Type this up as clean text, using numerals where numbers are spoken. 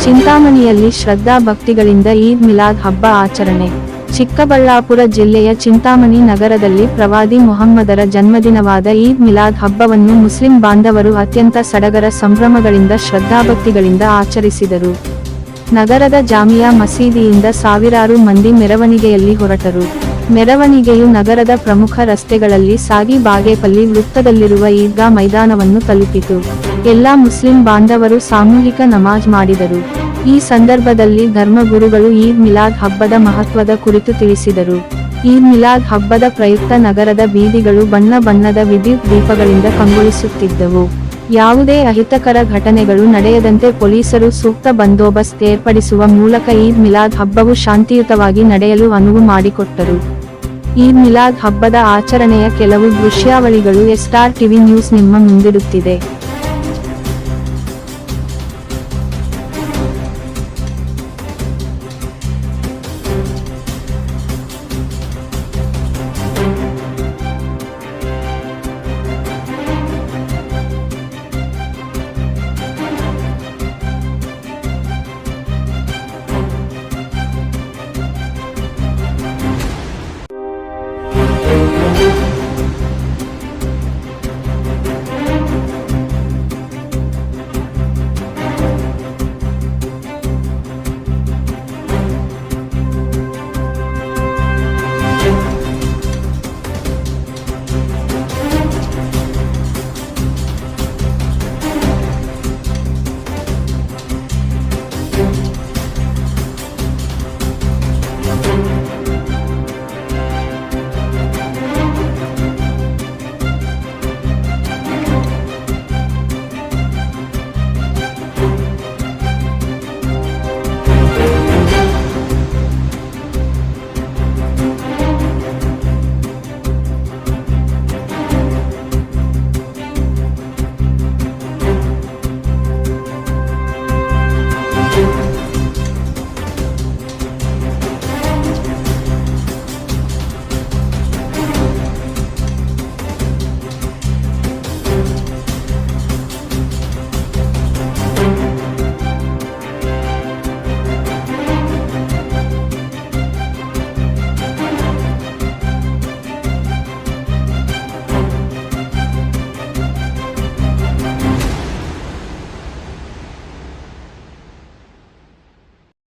ಚಿಂತಾಮಣಿಯಲ್ಲಿ ಶ್ರದ್ಧಾ ಭಕ್ತಿಗಳಿಂದ ಈದ್ ಮಿಲಾದ್ ಹಬ್ಬ ಆಚರಣೆ. ಚಿಕ್ಕಬಳ್ಳಾಪುರ ಜಿಲ್ಲೆಯ ಚಿಂತಾಮಣಿ ನಗರದಲ್ಲಿ ಪ್ರವಾದಿ ಮುಹಮ್ಮದರ ಜನ್ಮದಿನವಾದ ಈದ್ ಮಿಲಾದ್ ಹಬ್ಬವನ್ನು ಮುಸ್ಲಿಂ ಬಾಂಧವರು ಅತ್ಯಂತ ಸಡಗರ ಸಂಭ್ರಮಗಳಿಂದ ಶ್ರದ್ಧಾಭಕ್ತಿಗಳಿಂದ ಆಚರಿಸಿದರು. ನಗರದ ಜಾಮಿಯಾ ಮಸೀದಿಯಿಂದ ಸಾವಿರಾರು ಮಂದಿ ಮೆರವಣಿಗೆಯಲ್ಲಿ ಹೊರಟರು. ಮೆರವಣಿಗೆಯು ನಗರದ ಪ್ರಮುಖ ರಸ್ತೆಗಳಲ್ಲಿ ಸಾಗಿ ಬಾಗೇಪಲ್ಲಿ ವೃತ್ತದಲ್ಲಿರುವ ಈದ್ಗಾ ಮೈದಾನವನ್ನು ತಲುಪಿತು. ಎಲ್ಲಾ ಮುಸ್ಲಿಂ ಬಾಂಧವರು ಸಾಮೂಹಿಕ ನಮಾಜ್ ಮಾಡಿದರು. ಈ ಸಂದರ್ಭದಲ್ಲಿ ಧರ್ಮಗುರುಗಳು ಈದ್ ಮಿಲಾದ್ ಹಬ್ಬದ ಮಹತ್ವದ ಕುರಿತು ತಿಳಿಸಿದರು. ಈದ್ ಮಿಲಾದ್ ಹಬ್ಬದ ಪ್ರಯುಕ್ತ ನಗರದ ಬೀದಿಗಳು ಬಣ್ಣ ಬಣ್ಣದ ವಿದ್ಯುತ್ ದೀಪಗಳಿಂದ ಕಂಗೊಳಿಸುತ್ತಿದ್ದವು. ಯಾವುದೇ ಅಹಿತಕರ ಘಟನೆಗಳು ನಡೆಯದಂತೆ ಪೊಲೀಸರು ಸೂಕ್ತ ಬಂದೋಬಸ್ತ್ ಏರ್ಪಡಿಸುವ ಮೂಲಕ ಈದ್ ಮಿಲಾದ್ ಹಬ್ಬವು ಶಾಂತಿಯುತವಾಗಿ ನಡೆಯಲು ಅನುವು ಮಾಡಿಕೊಟ್ಟರು. ಈದ್ ಮಿಲಾದ್ ಹಬ್ಬದ ಆಚರಣೆಯ ಕೆಲವು ದೃಶ್ಯಾವಳಿಗಳು ಸ್ಟಾರ್ ಟಿವಿ ನ್ಯೂಸ್ ನಿಮ್ಮ ಮುಂದಿಡುತ್ತಿದೆ.